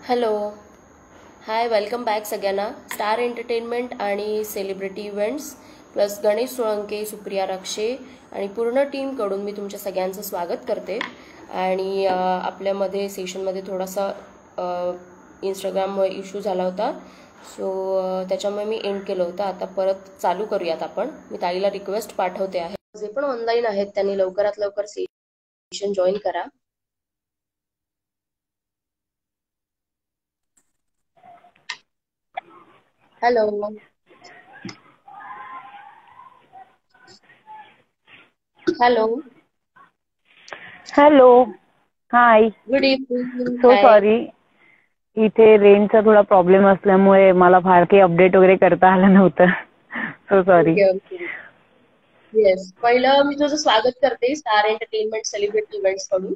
Hello. Hi, welcome back सगळ्यांना. Star entertainment आणि celebrity events plus Ganesh Solanke, Supriya Rakshe आणि पूर्ण टीमकडून मी तुमच्या सगळ्यांचं स्वागत करते. आणि आपल्यामध्ये सेशनमध्ये थोडासा इंस्टाग्राममुळे इश्यू झाला होता, सो त्याच्यामुळे मी एंड केलं होतं. आता परत चालू करूयात आपण. मी ताईला रिक्वेस्ट पाठवते आहे, जे पण ऑनलाईन आहेत त्यांनी लवकरात लवकर सेशन जॉईन करा. Hello. Hello. Hello. Hi. Good evening. So hi. Sorry, इथे रेंजचा थोडा प्रॉब्लेम असल्यामुळे मला फार काही अपडेट वगैरे करता आलं नव्हतं. So sorry. Okay okay. Yes, पहिलं मी तुझं स्वागत करते स्टार एंटरटेनमेंट सेलिब्रिटी इव्हेंट्स कडून.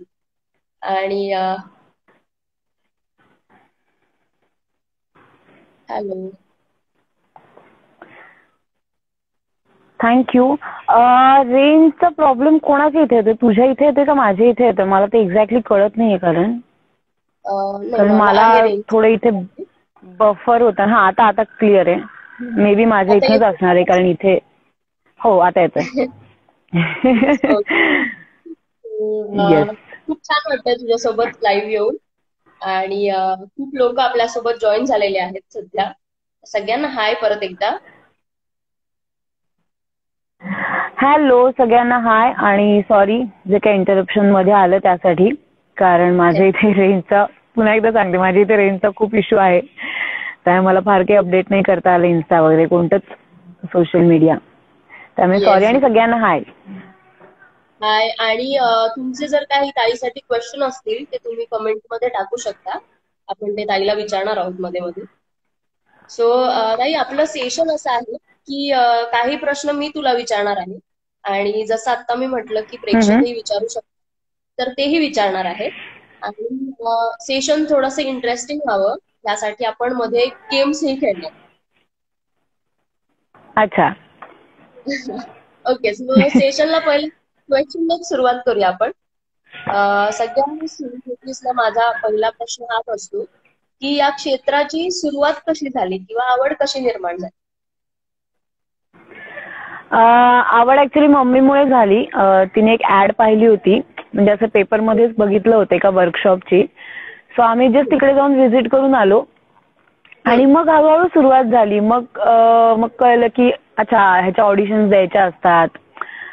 आणि हॅलो. थँक्यू. रेंजचा प्रॉब्लेम कोणाच्या इथे येतोय? तुझ्या इथे येतोय का माझ्या इथे येतोय? मला ते एक्झॅक्टली कळत नाहीये. नाही, कारण मला मला आहे रेंज. थोडं इथे बफर होता. हा, आता क्लिअर आहे. मे बी माझ्या आता इथनच येतो. असणार आहे, कारण इथे हो आता येतोय. ओके. येस. खूप छान वाटतंय तुझ्यासोबत लाईव्ह येऊन. आणि खूप लोक आपल्यासोबत जॉईन झालेले आहेत सध्या. सगळ्यांना हाय परत एकदा. हॅलो सगळ्यांना हाय. आणि सॉरी जे काही इंटरप्शन मध्ये आलं त्यासाठी, कारण माझ्या इथे रेंजचा, पुन्हा एकदा सांगते, माझ्या इथे रेंजचा खूप इश्यू आहे. त्यामुळे मला फार काही अपडेट नाही करता आलं इन्स्टा वगैरे कोणतंच सोशल मीडिया. त्यामुळे सॉरी. येस. आणि सगळ्यांना हाय. हाय. आणि तुमचे जर काही ताईसाठी क्वेश्चन असतील ते तुम्ही कमेंटमध्ये टाकू शकता. आपण ते ताईला विचारणार आहोत मध्ये मध्ये. सो ताई, आपलं सेशन असं आहे की काही प्रश्न मी तुला विचारणार आहे, आणि जसं आता मी म्हटलं की प्रेक्षकही विचारू शकतात, तर तेही विचारणार आहेत. आणि सेशन थोडंसं इंटरेस्टिंग व्हावं यासाठी आपण मध्ये गेम्सही खेळणार. अच्छा. ओके. सो सेशनला पहिलं क्वेश्चन सुरुवात करूया आपण. सगळ्यांनी सुरुवातीला माझा पहिला प्रश्न हाच असतो की या क्षेत्राची सुरुवात कशी झाली किंवा आवड कशी निर्माण झाली? आवड ऍक्च्युली मम्मीमुळे झाली. तिने एक ऍड पाहिली होती, म्हणजे असं पेपरमध्येच बघितलं होतं एका वर्कशॉपची. सो आम्ही जस्ट तिकडे जाऊन व्हिजिट करून आलो. आणि मग हळूहळू सुरुवात झाली. मग कळलं की अच्छा, ह्याच्या ऑडिशन्स द्यायच्या असतात.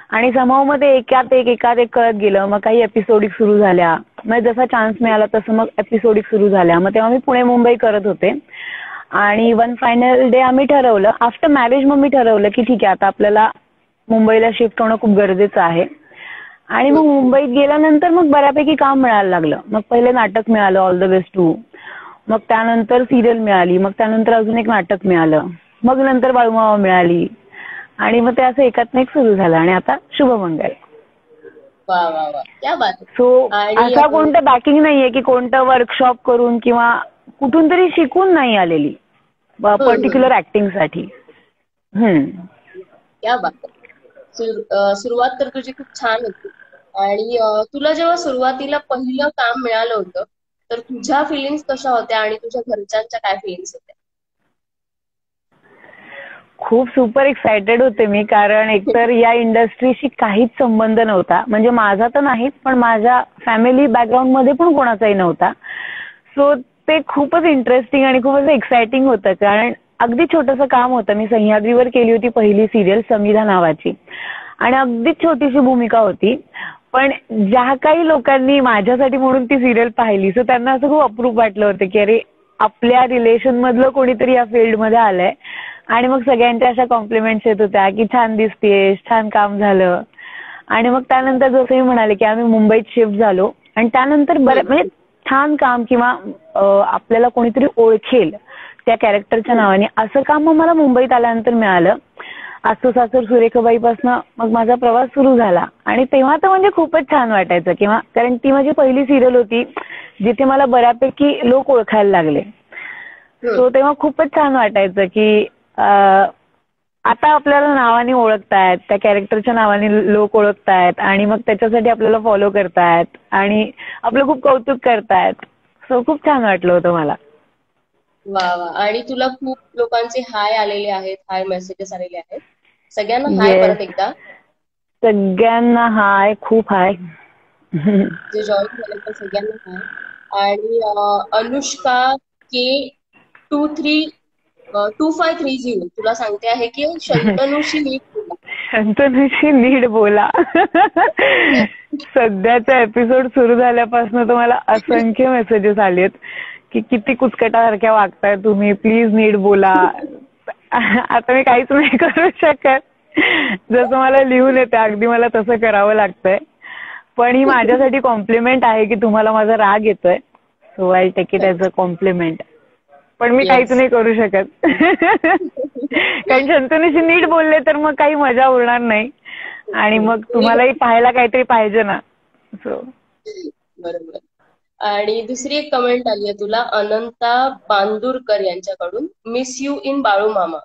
आणि समाव मध्ये एकात एक कळत गेलं. मग काही एपिसोडिक सुरू झाल्या. मग जसा चान्स मिळाला तसं मग एपिसोडिक सुरू झाल्या. मग तेव्हा मी पुणे मुंबई करत होते. आणि वन फायनल डे आम्ही ठरवलं, आफ्टर मॅरेज मग मी ठरवलं की ठीक आहे, आता आपल्याला मुंबईला शिफ्ट होणं खूप गरजेचं आहे. आणि मग मुंबईत गेल्यानंतर मग बऱ्यापैकी काम मिळायला लागलं. मग पहिले नाटक मिळालं, ऑल द बेस्ट टू. मग त्यानंतर सिरियल मिळाली. मग त्यानंतर अजून एक नाटक मिळालं. मग नंतर बाळूमामा मिळाली. आणि मग ते असं एकात एक सुरू झालं. आणि आता शुभमंगल. वा वा वा, क्या बात आहे. सो आणि असा कोणतं बॅकिंग नाहीये की कोणतं वर्कशॉप करून किंवा कुठून तरी शिकून नाही आलेली पर्टिक्युलर ऍक्टिंगसाठी. क्या बात आहे. सुरुवात तर तुझी खूप छान होती. आणि तुला जेव्हा सुरुवातीला पहिलं काम मिळालं होतं, तर तुझ्या फिलिंग्स कशा होत्या आणि तुझ्या घरच्यांच्या काय फिलिंग्स होत्या? खूप सुपर एक्सायटेड होते मी, कारण एकतर या इंडस्ट्रीशी काहीच संबंध नव्हता. म्हणजे माझा तर नाहीच, पण माझ्या फॅमिली बॅकग्राऊंड मध्ये पण कोणाचाही नव्हता. सो ते खूपच इंटरेस्टिंग आणि खूपच एक्साइटिंग होतं. कारण अगदी छोटंसं काम होतं. मी सह्याद्रीवर केली होती पहिली सिरियल, समिधा नावाची. आणि अगदी छोटीशी भूमिका होती. पण ज्या काही लोकांनी माझ्यासाठी म्हणून ती सिरियल पाहिली, सो त्यांना असं खूप अप्रूप वाटलं होतं की अरे, आपल्या रिलेशन मधलं कोणीतरी या फील्डमध्ये आलंय. आणि मग सगळ्यांच्या अशा कॉम्प्लिमेंट्स येत होत्या की छान दिसतेस, छान काम झालं. आणि मग त्यानंतर जसं मी म्हणाले की आम्ही मुंबईत शिफ्ट झालो. आणि त्यानंतर म्हणजे छान काम किंवा आपल्याला कोणीतरी ओळखेल त्या कॅरेक्टरच्या नावाने, असं काम मग मला मुंबईत आल्यानंतर मिळालं. आसू सासर सुरेखाबाईपासनं मग माझा प्रवास सुरू झाला. आणि तेव्हा तर म्हणजे खूपच छान वाटायचं, किंवा कारण ती माझी पहिली सिरियल होती जिथे मला बऱ्यापैकी लोक ओळखायला लागले. सो तेव्हा खूपच छान वाटायचं की आता आपल्याला नावाने ओळखतायत, त्या कॅरेक्टरच्या नावाने लोक ओळखतायत. आणि मग त्याच्यासाठी आपल्याला फॉलो करतायत आणि आपलं खूप कौतुक करतायत. सो खूप छान वाटलं होतं मला. वा वा. आणि तुला खूप लोकांचे हाय आलेले आहेत, हाय मेसेजेस आलेले आहेत. सगळ्यांना हाय येस. परत एकदा. सगळ्यांना हाय, खूप हाय. जे जॉईन झाले त्या सगळ्यांना हाय. आणि अनुष्का के 2530 तुला सांगते आहे की शंतनूशी नीट बोला. शंतनूशी नीट बोला. सध्याचा एपिसोड सुरू झाल्यापासून तर मला असंख्य मेसेजेस आलेत की किती कुचकटासारख्या वागताय तुम्ही, प्लीज नीट बोला. आता मी काहीच नाही करू शकत. जसं मला लिहून येते अगदी मला तसं करावं लागतंय. पण ही माझ्यासाठी कॉम्प्लिमेंट आहे की तुम्हाला माझा राग येतोय. So I take it as a compliment. पण मी काहीच येस. नाही करू शकत. कारण शंतनूशी नीट बोलले तर मग काही मजा उरणार नाही. आणि मग तुम्हालाही पाहायला काहीतरी पाहिजे ना. सो बरोबर. आणि दुसरी एक कमेंट आली आहे तुला अनंता बांदुरकर यांच्याकडून, मिस यू इन बाळू मामा.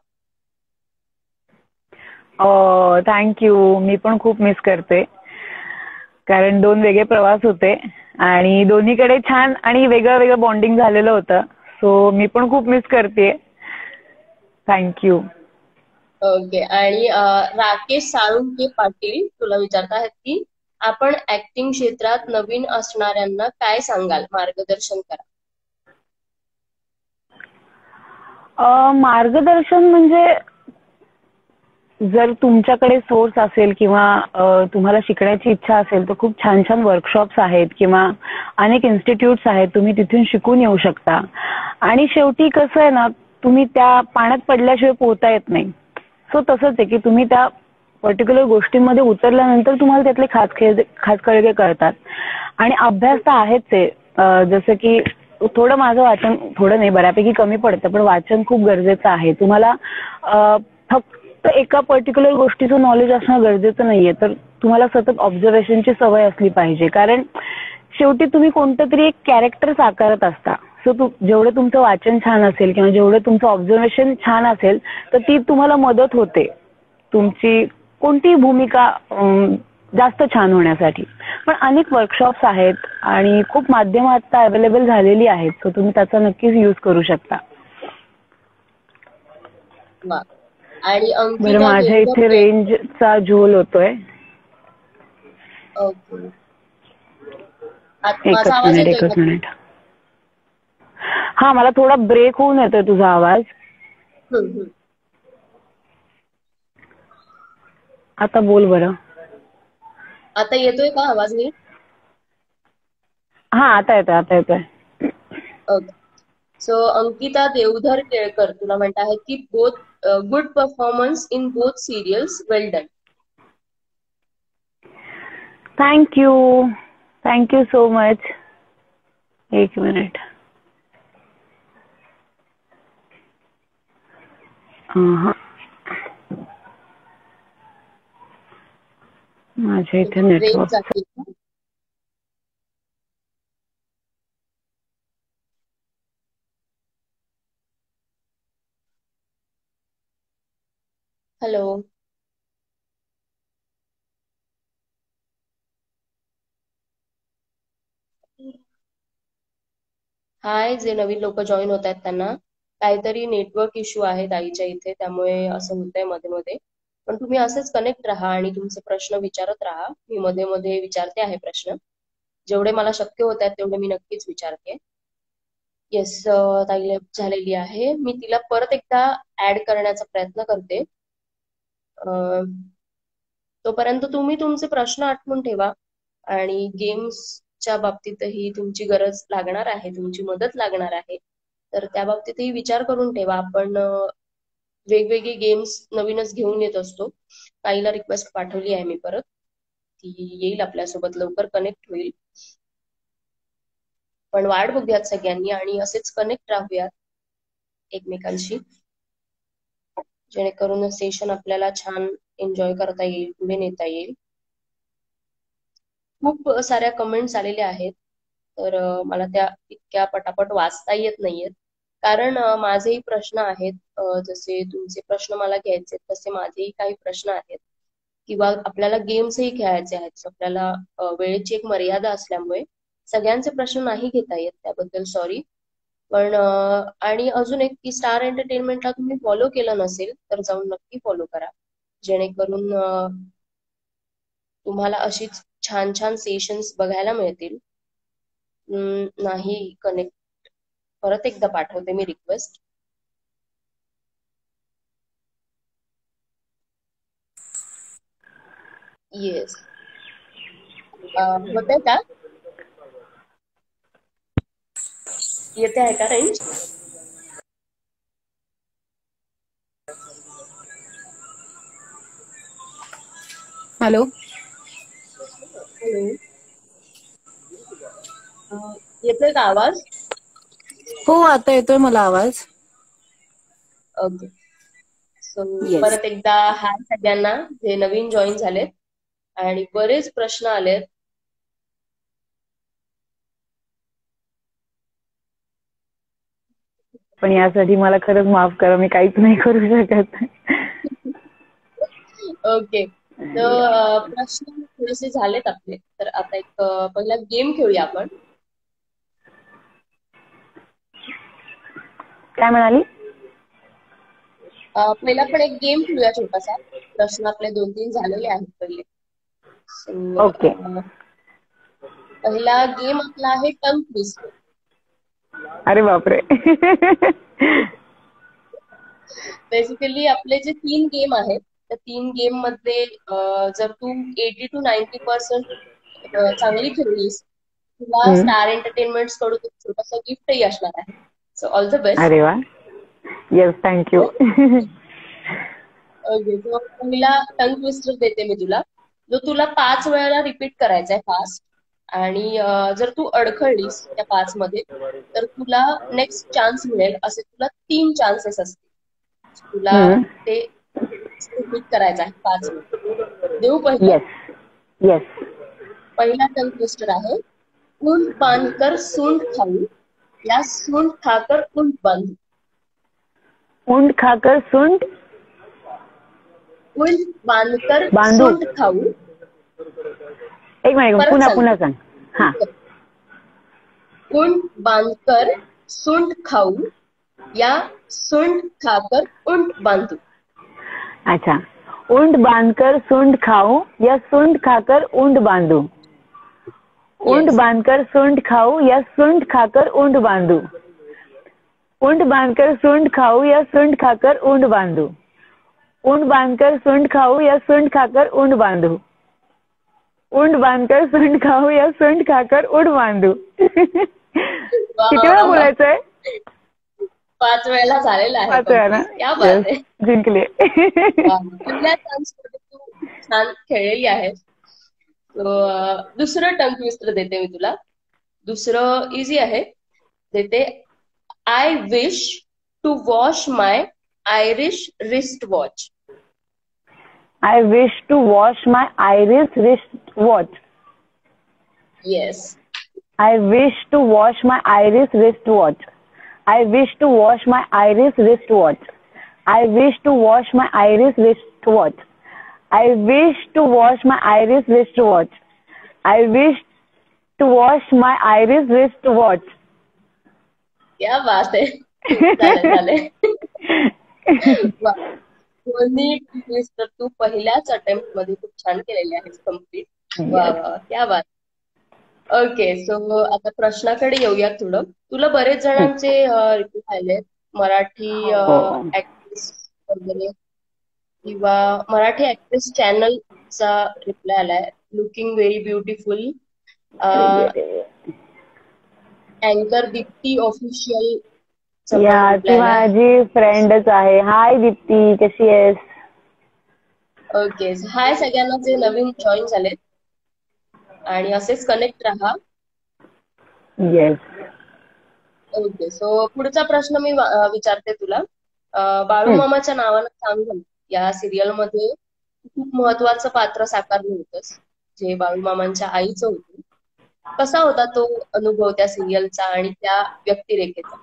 थँक्यू. मी पण खूप मिस करते. कारण 2 वेगळे प्रवास होते आणि दोन्हीकडे छान आणि वेगळं वेगळं बॉन्डिंग झालेलं होतं. सो मी पण खूप मिस करते. थँक्यू. ओके. आणि राकेश साळुंके पाटील तुला विचारत आहेत की आपण ऍक्टिंग क्षेत्रात नवीन असणाऱ्यांना काय सांगाल, मार्गदर्शन करा. मार्गदर्शन म्हणजे जर तुमच्याकडे सोर्स असेल किंवा तुम्हाला शिकण्याची इच्छा असेल तर खूप छान छान वर्कशॉप्स आहेत किंवा अनेक इन्स्टिट्यूट्स आहेत, तुम्ही तिथून शिकून येऊ शकता. आणि शेवटी कसं आहे ना, तुम्ही त्या पाण्यात पडल्याशिवाय पोहता येत नाही. सो तसंच आहे की तुम्ही त्या पर्टिक्युलर गोष्टींमध्ये उतरल्यानंतर तुम्हाला त्यातले खाचखळगे कळतात. आणि अभ्यास तर आहेच आहे. जसं की थोडं माझं वाचन, थोडं नाही बऱ्यापैकी कमी पडतं, पण वाचन खूप गरजेचं आहे. तुम्हाला फक्त एका पर्टिक्युलर गोष्टीचं नॉलेज असणं गरजेचं नाहीये, तर तुम्हाला सतत ऑब्झर्वेशनची सवय असली पाहिजे. कारण शेवटी तुम्ही कोणतं तरी एक कॅरेक्टर साकारत असता. सो जेवढं तुमचं वाचन छान असेल किंवा जेवढं तुमचं ऑब्झर्वेशन छान असेल तर ती तुम्हाला मदत होते तुमची कोणतीही भूमिका जास्त छान होण्यासाठी. पण अनेक वर्कशॉप्स आहेत आणि खूप माध्यमं आता अवेलेबल झालेली आहेत. सो तुम्ही त्याचा नक्कीच यूज करू शकता. वा. आणि बरं, अंकिता माझ्या इथे देवधर. रेंजचा झोल होतोय. ओके. माझा आवाज मिनिट येतोय का एकच तुला? मिनिट. हा, मला थोडा ब्रेक होऊन येतोय तुझा आवाज. हम्म. आता बोल बरं. आता येतोय का आवाज नीट? हा, आता येतोय, आता येतोय. ओके. सो अंकिता देवधर केळकर तुला म्हणत आहेत की both good performance in both serials, well done. Thank you. Thank you so much. एक मिनिट. हा, माझ्या इथे रेंज नेटवर्क. जाते का? हॅलो. हाय, जे नवीन लोक जॉईन होत आहेत त्यांना काहीतरी नेटवर्क इश्यू आहे ताईच्या इथे, त्यामुळे असं होतंय मध्ये मध्ये. पण तुम्ही असेच कनेक्ट राहा आणि तुमचे प्रश्न विचारत राहा. मी मध्ये मध्ये विचारते आहे प्रश्न. जेवढे मला शक्य होत आहेत तेवढे मी नक्कीच विचारते. येस. ताई लेफ्ट झालेली आहे. मी तिला परत एकदा ऍड करण्याचा प्रयत्न करते. तोपर्यंत तुम्ही तुमचे प्रश्न आठवून ठेवा. आणि गेम्सच्या बाबतीतही तुमची गरज लागणार आहे, तुमची मदत लागणार आहे. तर त्या बाबतीतही विचार करून ठेवा. आपण वेगवेगळे गेम्स नवीनच घेऊन येत असतो. ताईला रिक्वेस्ट पाठवली आहे मी परत, ती येईल आपल्यासोबत, लवकर कनेक्ट होईल. पण वाट बघूयात सगळ्यांनी आणि असेच कनेक्ट राहूयात एकमेकांशी, जेणेकरून सेशन आपल्याला छान एन्जॉय करता येईल, पुढे नेता येईल. खूप साऱ्या कमेंट्स आलेल्या आहेत, तर मला त्या इतक्या पटापट वाचता येत नाहीयेत. कारण माझेही प्रश्न आहेत. जसे तुमचे प्रश्न मला घ्यायचे तसे माझेही काही प्रश्न आहेत. किंवा आपल्याला गेम्सही खेळायचे आहेत. आपल्याला वेळेची एक मर्यादा असल्यामुळे सगळ्यांचे प्रश्न नाही घेता येत, त्याबद्दल सॉरी. पण आणि अजून एक की स्टार एंटरटेनमेंटला तुम्ही फॉलो केलं नसेल तर जाऊन नक्की फॉलो करा, जेणेकरून तुम्हाला अशीच छान छान सेशन्स बघायला मिळतील. नाही कनेक्ट, परत एकदा पाठवते मी रिक्वेस्ट. येस, होतंय का? येते आहे का रेंज? हॅलो. हॅलो, येतोय का आवाज? हो, आता येतोय मला आवाज. ओके. So yes. परत एकदा हाय सगळ्यांना जे नवीन जॉईन झालेत, आणि बरेच प्रश्न आलेत. पण यासाठी मला खरंच माफ करा, मी काहीच नाही करू शकत. ओके, तर प्रश्न थोडेसे झालेत आपले, तर आता एक पहिला गेम खेळूया आपण. काय म्हणाली? पहिला पण एक गेम खेळूया छोटासा. प्रश्न आपले 2-3 झालेले आहेत पहिले. So okay. पहिला गेम आपला आहे टंग ट्विस्टर. अरे बापरे. बेसिकली आपले जे 3 गेम आहेत त्या 3 गेम मध्ये जर तू 80 to 90% चांगली खेळलीस, तुला स्टार एंटरटेनमेंट कडून एक छोटंसं गिफ्टही असणार आहे. So all the best. अरे वा. Yes, thank you. ओके, सो पहिला टंग ट्विस्टर देते मी तुला, जो तुला 5 वेळा रिपीट करायचा आहे फास्ट. आणि जर तू अडखळलीस त्या 5 मध्ये तर तुला नेक्स्ट चान्स मिळेल. असे तुला 3 चान्सेस असतील. तुला ते रिपीट करायचं आहे 5 वेळा. देऊ पहिलं? Yes yes. पहिला टंग ट्विस्टर आहे, ऊंट बांधकर सूंठ खाऊ या सूंठ खाकर ऊंट बांधू. ऊंट खाकर सूंठ ऊंट बांधकर बांधू. सूंठ खाऊ. एक मिनिट, परत पुन्हा सांगते. सांग. हा. ऊंट बांधकर सूंठ खाऊ या सूंठ खाकर ऊंट बांधू. अच्छा. ऊंट बांधकर सूंठ खाऊ या सूंठ खाकर ऊंट बांधू. ऊंट Yes. बांधकर सूंठ खाऊ या सूंठ खाकर ऊंट बांधू. ऊंट बांधकर सूंठ खाऊ या सूंठ खाकर ऊंट बांधू. ऊंट बांधकर सूंठ खाऊ या सूंठ खाकर ऊंट बांधू. ऊंट बांधकर सूंठ खाऊ या सूंठ खाकर ऊंट बांधू. किती वेळा बोलायचंय? 5 वेळेला झालेला आहे. 5 वेळा ना? क्या बात आहे. जिंकले. पहिल्या चान्स मध्ये तू छान खेळलेली आहेस. दुसरं टंग ट्विस्टर देते मी तुला. दुसरं इझी आहे. देते, I wish to wash my Irish wristwatch. I wish to wash my Irish wristwatch. Yes. I wish to wash my Irish wristwatch. I wish to wash my Irish wristwatch. I wish to wash my Irish wristwatch. I wish to wash my Irish wristwatch. I wish to wash my Irish wristwatch. क्या बात आहे. झाले. दोन्ही twister तू पहिल्याच attempt मध्ये खूप छान केलेले आहेत कम्प्लीट. वा वा, क्या बात. ओके, सो आता प्रश्नाकडे येऊया थोडं. तुला बरेच जणांचे रिप्लाय आले, मराठी ऍक्ट्रेस वगैरे, किंवा मराठी ऍक्ट्रेस चॅनलचा रिप्लाय आलाय, लुकिंग व्हेरी ब्युटिफुल. अँकर दीप्ती ऑफिशियल. या, ती माझी फ्रेंडच आहे. हाय दीप्ती, कशी आहेस? ओके, हाय सगळ्यांना जे नवीन जॉईन झालेत, आणि असेच कनेक्ट राहा. येस. ओके, सो पुढचा प्रश्न मी विचारते तुला. बाळूमामाच्या नावानं सांग, या सिरियल मध्ये खूप महत्वाचं पात्र साकारलं होतंस, जे बाळूमामांच्या आईचं होतं. कसा होता तो अनुभव त्या सिरियलचा आणि त्या व्यक्तिरेखेचा?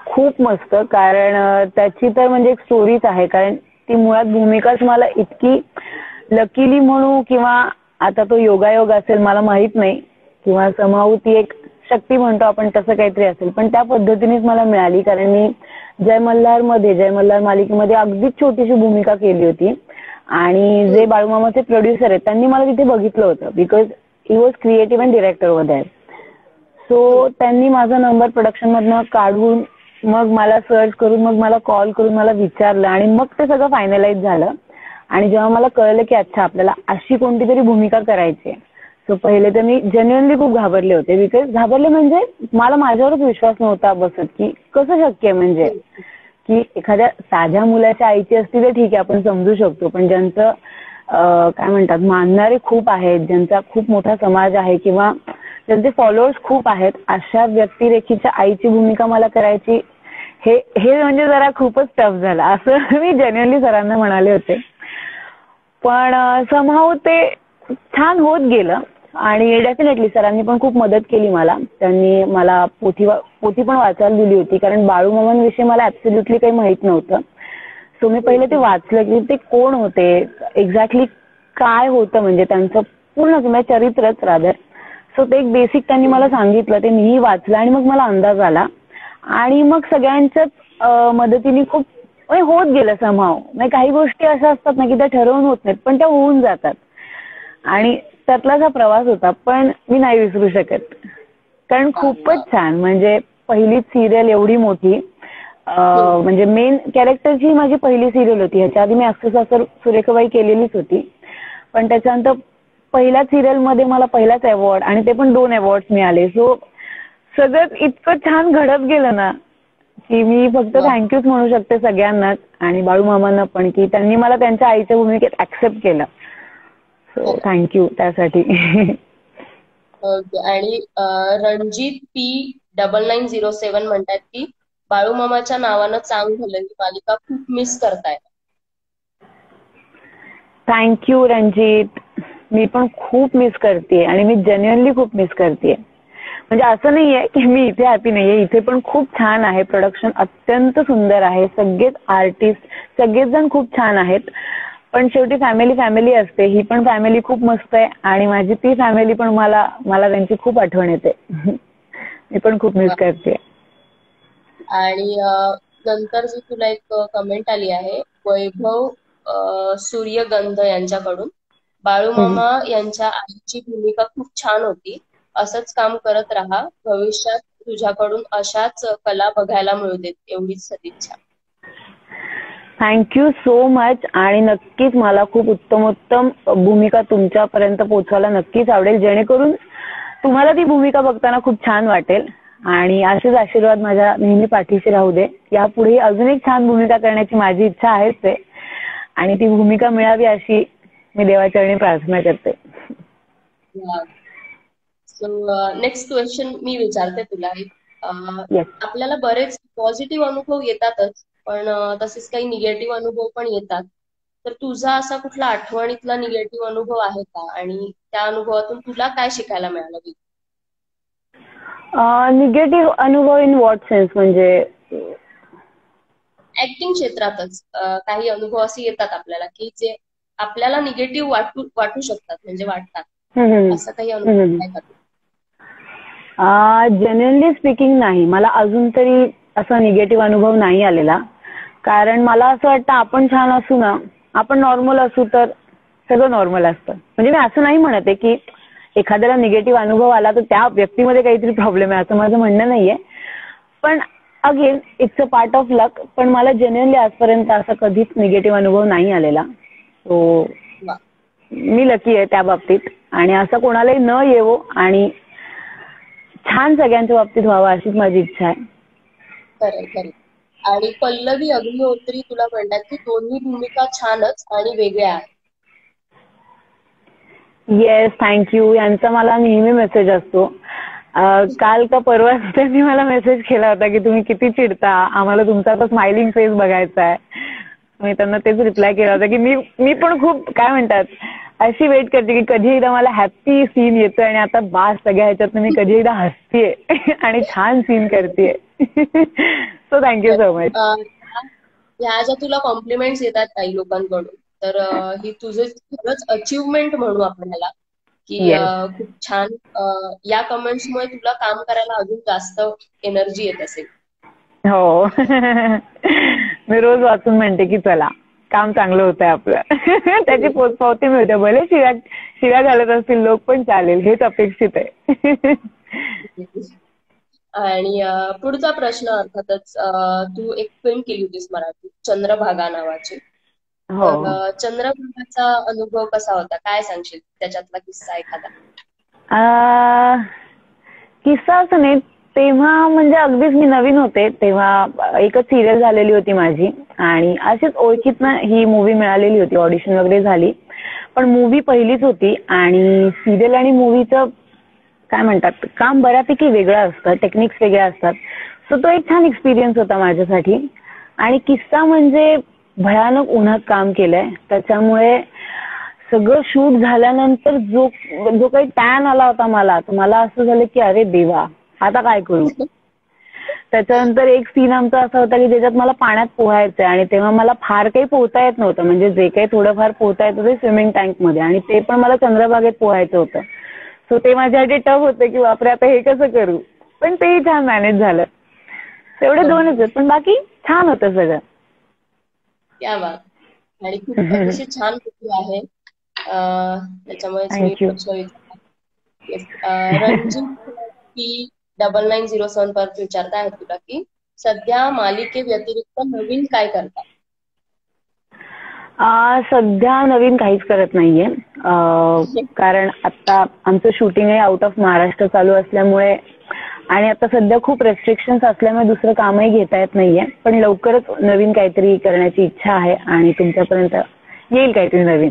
खूप मस्त. कारण त्याची तर म्हणजे एक स्टोरीच आहे. कारण ती मुळात भूमिकाच मला इतकी लकीली म्हणू, किंवा आता तो योगायोग असेल मला माहित नाही, किंवा समाऊ ती एक शक्ती म्हणतो आपण तसं काहीतरी असेल, पण त्या पद्धतीनेच मला मिळाली. कारण मी जय मल्हार मालिकेमध्ये अगदीच छोटीशी भूमिका केली होती आणि जे बाळूमामाचे प्रोड्युसर आहेत त्यांनी मला तिथे बघितलं होतं, because he was creative and director वर दॅट. सो त्यांनी माझा नंबर प्रोडक्शन मधनं काढून मग मला सर्च करून मग मला कॉल करून मला विचारलं आणि मग ते सगळं फायनलाइज झालं. आणि जेव्हा मला कळलं की अच्छा आपल्याला अशी कोणती तरी भूमिका करायची, सो पहिले तर मी जेन्युअनली खूप घाबरले होते. बिकॉज घाबरले म्हणजे मला माझ्यावरच विश्वास नव्हता बसत की कसं शक्य आहे, म्हणजे की एखाद्या साध्या मुलाच्या आईची असती तर ठीक आहे आपण समजू शकतो, पण ज्यांचं काय म्हणतात मानणारे खूप आहेत, ज्यांचा खूप मोठा समाज आहे किंवा ज्यांचे फॉलोअर्स खूप आहेत, अशा व्यक्तिरेखीच्या आईची भूमिका मला करायची हे हे म्हणजे जरा खूपच टफ झालं असं मी जेन्युअनली सरांना म्हणाले होते. पण समहाऊ ते छान होत गेलं आणि डेफिनेटली सरांनी पण खूप मदत केली मला. त्यांनी मला पोथी पण वाचायला दिली होती, कारण बाळूमामांविषयी मला ऍब्सोल्युटली काही माहित नव्हतं. सो मी पहिले ते वाचलं की ते कोण होते, एक्झॅक्टली काय होतं, म्हणजे त्यांचं पूर्ण चरित्रच रादर. सो ते एक बेसिक त्यांनी मला सांगितलं, ते मीही वाचलं आणि मग मला अंदाज आला आणि मग सगळ्यांच्याच मदतीने खूप होत गेलं समहाऊ. म्हणजे काही गोष्टी अशा असतात ना की त्या ठरवून होत नाहीत पण त्या होऊन जातात आणि त्यातलाच हा प्रवास होता, पण मी नाही विसरू शकत कारण खूपच छान. म्हणजे पहिलीच सिरियल एवढी मोठी, म्हणजे मेन कॅरेक्टरची माझी पहिली सिरियल होती. ह्याच्या आधी मी अक्षरशः सुरेखाबाई केलेलीच होती, पण त्याच्यानंतर पहिल्या सिरियल मध्ये मला पहिलाच अवॉर्ड आणि ते पण 2 अवॉर्ड मिळाले. सो सगळं इतकं छान घडत गेलं ना की मी फक्त थँक्यूच म्हणू शकते सगळ्यांनाच आणि बाळूमामांना पण की त्यांनी मला त्यांच्या आईच्या भूमिकेत ऍक्सेप्ट केलं. सो थँक्यू त्यासाठी. ओके. आणि रणजित P9907 म्हणतात की बाळूमामाच्या नावानं चांग भलं ही मालिका खूप मिस करताय. थँक्यू रणजित, मी पण खूप मिस करते आणि मी जेन्युअनली खूप मिस करते. म्हणजे असं नाहीये की मी इथे हॅपी नाहीये, इथे पण खूप छान आहे, प्रोडक्शन अत्यंत सुंदर आहे, सगळेच आर्टिस्ट सगळेच जण खूप छान आहेत, पण शेवटी फॅमिली असते. ही पण फॅमिली खूप मस्त आहे आणि माझी ती फॅमिली पण मला त्यांची खूप आठवण येते. मी पण खूप मिस करते. आणि नंतर जी तुला एक कमेंट आली आहे वैभव सूर्यगंध यांच्याकडून, बाळूमामा यांच्या आईची भूमिका खूप छान होती, असंच काम करत राहा, भविष्यात तुझ्याकडून अशाच कला बघायला मिळू देत, एवढीच सदिच्छा. Thank you so much. आणि नक्कीच मला खूप उत्तमोत्तम भूमिका तुमच्यापर्यंत पोहोचवायला नक्कीच आवडेल, जेणेकरून तुम्हाला ती भूमिका बघताना खूप छान वाटेल आणि असेच आशीर्वाद माझ्या नेहमी पाठीशी राहू दे. यापुढे अजून एक छान भूमिका करण्याची माझी इच्छा आहेच आहे आणि ती भूमिका मिळावी अशी मी देवाचरणी प्रार्थना करते. सो नेक्स्ट क्वेश्चन मी विचारते तुला. आपल्याला बरेच पॉझिटिव्ह अनुभव येतातच, पण तसेच काही निगेटिव्ह अनुभव पण येतात. तर तुझा असा कुठला आठवणीतला निगेटिव्ह अनुभव आहे का, आणि त्या अनुभवातून तुला काय शिकायला मिळालं? निगेटिव्ह अनुभव इन व्हॉट सेन्स? म्हणजे ऍक्टिंग क्षेत्रातच काही अनुभव असे येतात आपल्याला की जे आपल्याला निगेटिव्ह वाटू शकतात, म्हणजे वाटतात, असं काही अनुभव आहे का? जेन्युअनली स्पीकिंग नाही, मला अजून तरी असा निगेटिव्ह अनुभव नाही आलेला. कारण मला असं वाटतं आपण छान असू ना, आपण नॉर्मल असू तर सगळं नॉर्मल असतं. म्हणजे मी असं नाही म्हणत आहे की एखाद्याला निगेटिव्ह अनुभव आला तर त्या व्यक्तीमध्ये काहीतरी प्रॉब्लेम आहे, असं माझं म्हणणं नाहीये. पण again it's a part of luck. पण मला जेन्युअनली आजपर्यंत असा कधीच निगेटिव्ह अनुभव नाही आलेला. सो मी लकी आहे त्या बाबतीत आणि असं कोणालाही न येवो आणि छान सगळ्यांच्या बाबतीत व्हावं अशीच माझी इच्छा आहे. खरं. आणि पल्लवी अग्निहोत्री तुला म्हणतात की दोन्ही भूमिका छानच आणि वेगळ्या आहेत. Yes, thank you. यांचा मला नेहमी मेसेज असतो. काल का परवा त्यांनी मला मेसेज केला होता की तुम्ही किती चिडता, आम्हाला तुमचा आता स्माइलिंग फेस बघायचा आहे. मी त्यांना तेच रिप्लाय केला होता की मी पण खूप काय म्हणतात अशी वेट करते की कधी एकदा मला हॅपी सीन येतोय आणि आता बास सगळ्या ह्याच्यात मी कधी एकदा हसतेय आणि छान सीन करतेय. So thank you so much. ह्या ज्या तुला कॉम्प्लिमेंट्स येतात काही लोकांकडून, तर ही तुझे खरंच अचिव्हमेंट म्हणू आपण ह्याला, की येस. खूप छान या कमेंट्समुळे तुला काम करायला अजून जास्त एनर्जी येत असेल. हो. मी रोज वाचून म्हणते की चला काम चांगलं होतंय आपलं. त्याची पोचपावती मिळते, भले शिव्या शिव्या घालत असतील लोक पण चालेल, हेच अपेक्षित आहे. आणि पुढचा प्रश्न अर्थातच तू एक फिल्म केली होतीस मराठी, चंद्रभागा नावाची. हो. तर चंद्रभागाचा अनुभव कसा होता, काय सांगशील त्याच्यातला किस्सा एखादा? आ, किस्सा असं नाही, तेव्हा म्हणजे अगदीच मी नवीन होते तेव्हा, एकच सिरियल झालेली होती माझी आणि अशीच ओळखीतनं ही मूवी मिळालेली होती, ऑडिशन वगैरे झाली, पण मूवी पहिलीच होती आणि सिरियल आणि मूवीचं काय म्हणतात काम बऱ्यापैकी वेगळं असतं, टेक्निक्स वेगळ्या असतात. सो तो एक छान एक्सपिरियन्स होता माझ्यासाठी. आणि किस्सा म्हणजे भयानक उन्हात काम केलंय, त्याच्यामुळे सगळं शूट झाल्यानंतर जो जो काही टॅन आला होता मला, तर मला असं झालं की अरे देवा आता काय करू. त्याच्यानंतर एक सीन आमचा असा होता की ज्याच्यात मला पाण्यात पोहायचंय आणि तेव्हा मला फार काही पोहता येत नव्हतं, म्हणजे जे काही थोडंफार पोहता येत होते स्विमिंग टँक मध्ये, आणि ते पण मला चंद्रभागेत पोहायचं होतं. सो ते माझ्यासाठी टफ होतं की बापरे आता हे कसं करू, पण तेही छान मॅनेज झालं. तेवढे दोनच आहेत, पण बाकी छान होतं सगळं. क्या बात. आणि खूप अतिशय छान कुठली आहे, त्याच्यामुळेच मी थँक्यू. प्रश्न विचारला. Yes. रणजित P9907 परत विचारता आहेत तुला की सध्या मालिके व्यतिरिक्त नवीन काय करता? सध्या नवीन काहीच करत नाहीये, कारण आता आमचं शूटिंग आहे आउट ऑफ महाराष्ट्र चालू असल्यामुळे, आणि आता सध्या खूप रेस्ट्रिक्शन्स असल्यामुळे दुसरं कामही घेता येत नाहीये, पण लवकरच नवीन काहीतरी करण्याची इच्छा आहे आणि तुमच्यापर्यंत येईल काहीतरी नवीन.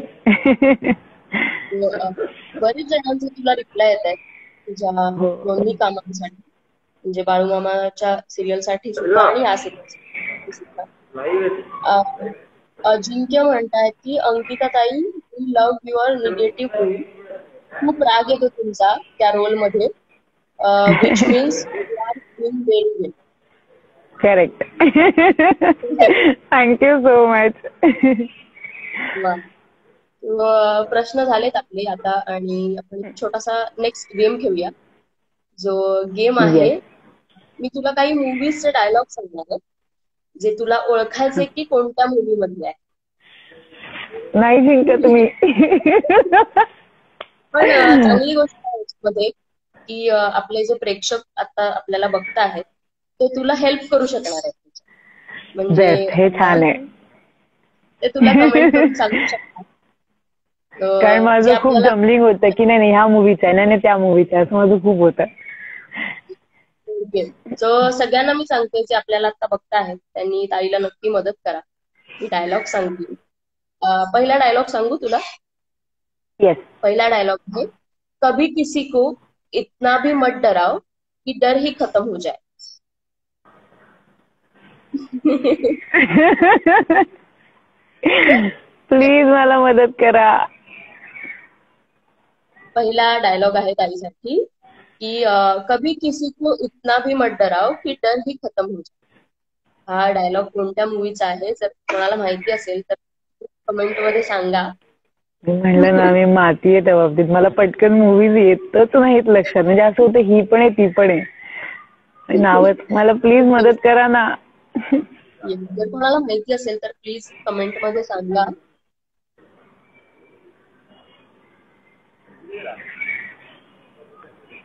बरेच जणांचे तुला रिप्लाय येत आहेत तुझ्या हो. दोन्ही कामांसाठी, म्हणजे बाळूमामाच्या सिरियल साठी सुद्धा आणि या सिरियल सुद्धा. अजिंक्य म्हणतायत की अंकिता ताई, we love your negative role. खूप राग येतो तुमचा त्या रोल मध्ये, which means you are doing very well. Correct. Thank you so much. प्रश्न झालेत आपले आता, आणि आपण एक छोटासा नेक्स्ट गेम खेळूया. जो गेम आहे, येस. मी तुला काही मूवीजचे डायलॉग सांगणार आहे, जे तुला ओळखायचे की कोणत्या मूवी मधले आहे. नाही जिंकत तुम्ही. पण चांगली गोष्ट आहे याच्यामध्ये की आपले जे प्रेक्षक आता आपल्याला बघत आहेत ते तुला हेल्प करू शकणार आहेत, म्हणजे बेस्ट, हे छान आहे. ते तुला कमेंट करून सांगू शकतात. कारण जे माझं खूप आपल्याला जमलिंग होतं की नाही ह्या मूवीचं आहे, नाही त्या मूवीचं आहे, असं माझं खूप होतं. जो सगळ्यांना मी सांगते जे आपल्याला आता बघत आहेत त्यांनी ताईला नक्की मदत करा. मी डायलॉग सांगते. पहिला डायलॉग सांगू तुला? येस. पहला डायलॉग है, कभी किसी को इतना भी मत डराओ कि डर ही खत्म हो जाए. प्लीज मला मदत करा. पहिला डायलॉग आहे ताईसाठी की कभी किसी को इतना भी मत डराओ कि डर ही खत्म हो जाए. हा डायलॉग कोणत्या मूवीचा आहे, जर कोणाला माहिती असेल तर कमेंट मध्ये सांगा. मी म्हणलं ना मी माती आहे त्या बाबतीत, मला पटकन मूवीज येतच नाहीत लक्षात, म्हणजे असं होतं ही पण आहे ती पण आहे नावच. मला प्लीज मदत करा ना. जर कोणाला माहिती असेल तर प्लीज कमेंट मध्ये सांगा.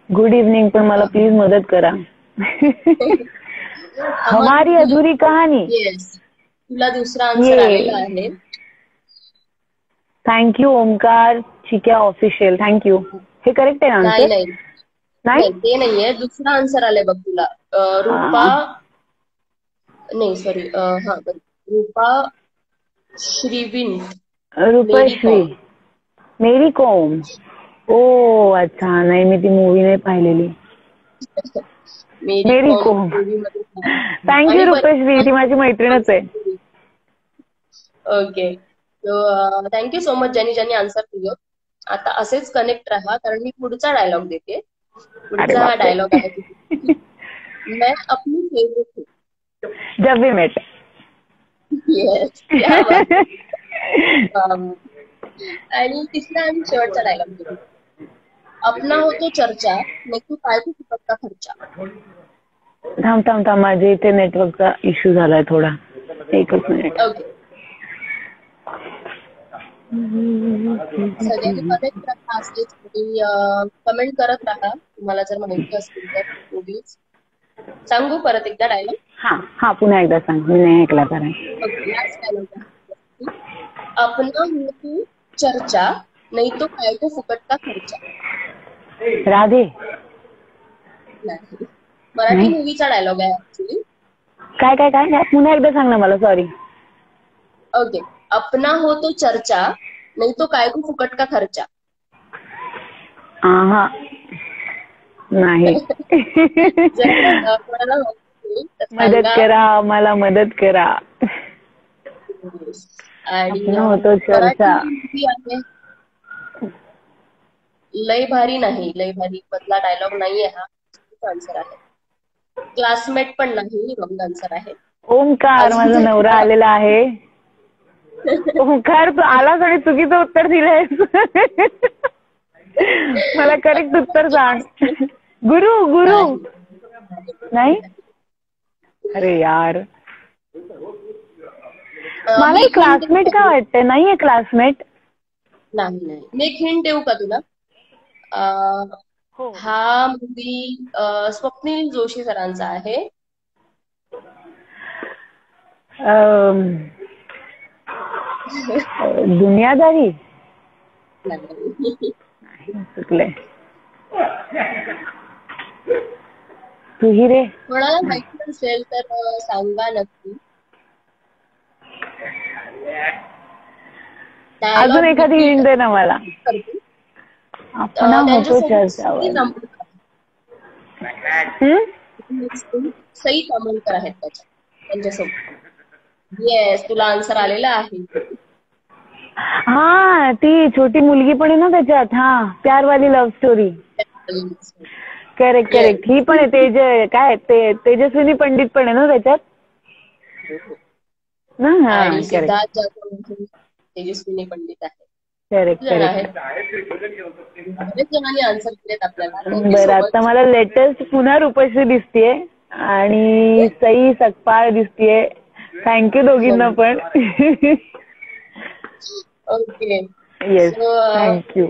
गुड इव्हनिंग, पण मला प्लीज मदत करा. हमारी अधुरी कहाणी. येस, तुला दुसरा आन्सर आलेला आहे. Thank you Omkar Chikya official, thank you. हे करेक्ट आहे ना नाही आन्सर? नाही नाही, ते नाहीये, दुसरा आन्सर आलाय बघ तुला. रूपा, नाही सॉरी, हा रूपा श्रीविंट. रूपश्री मेरी कॉम. ओ अच्छा, नाही मी ती मूवी नाही पाहिलेली. मेरी कॉम. थँक्यू रूपश्री, ती माझी मैत्रीणच आहे. ओके, थँक्यू सो मच ज्यांनी ज्यांनी आन्सर दिलं. आता असेच कनेक्ट राहा, कारण मी पुढचा डायलॉग देते. पुढचा डायलॉग आहे, मैं अपनी फेवरेट हूँ. जब वी मेट. येस. आणि तिसरा आणि शेवटचा डायलॉग देते. अपना हो तो चर्चा नाही तू काय तू फुकट का खर्चा. थांब माझ्या इथे नेटवर्कचा इश्यू झालाय थोडा. एकच मिनिट. ओके. सगळ्यांनी कनेक्ट राहा असेच कमेंट करत राहा तुम्हाला जर माहिती असतील तर मूवीज. सांगू परत एकदा डायलॉग. हा पुन्हा एकदा सांग, मी नाही ऐकला कारण. Last dialogue. अपना हो तू चर्चा नाही तो काय तो फुकट का खर्चा. राधे नाही, मराठी मूवीचा डायलॉग आहे ऍक्च्युली. काय काय काय पुन्हा एकदा सांग ना मला, सॉरी. ओके. अपना हो तो चर्चा नाही तो काय को फुकट का खर्चा. हा नाही. जर कोणाला माहिती तर मदत सांगा. करा, मला मदत करा. आणि अपना हो तो चर्चा. मराठी मूवी आहे लय भारी नाही, लय भारी मधला डायलॉग नाहीये हा. आन्सर आहे. क्लासमेट पण नाही, रॉंग आन्सर आहे. ओमकार माझा नवरा आलेला आहे. ओमकार तू आलास आणि चुकीचं उत्तर दिलंयस. मला करेक्ट उत्तर सांग. गुरु नाही. अरे यार, मला क्लासमेट का वाटतंय. नाहीये क्लासमेट. नाही. मी एक हिंट देऊ का तुला. हा मूवी स्वप्नील जोशी सरांचा आहे. दुनियादारी. नाही. चुकले. तुही रे. कोणाला माहिती असेल तर सांगा नक्की. अजून एखादी हिंट दे ना मला. आपण होतो चर्चावर. सई तामणकर आहेत त्यांच्यासोबत. येस, तुला आन्सर आलेला आहे. हा, ती छोटी मुलगी पण आहे ना त्याच्यात. हा, प्यारवाली लव्ह स्टोरी. करेक्ट. ही पण आहे. तेजस्विनी पंडित पण आहे ना त्याच्यात. आणि सिद्धार्थ जाधव तेजस्विनी पंडित आहे. करेक्ट. बरेच जणांनी आन्सर दिलेत आपल्याला. बरं, आता मला लेटेस्ट पुन्हा रूपश्री दिसतीये आणि सई सकपाळ दिसतीये. थँक्यू दोघींना पण. ओके. Yes, thank you.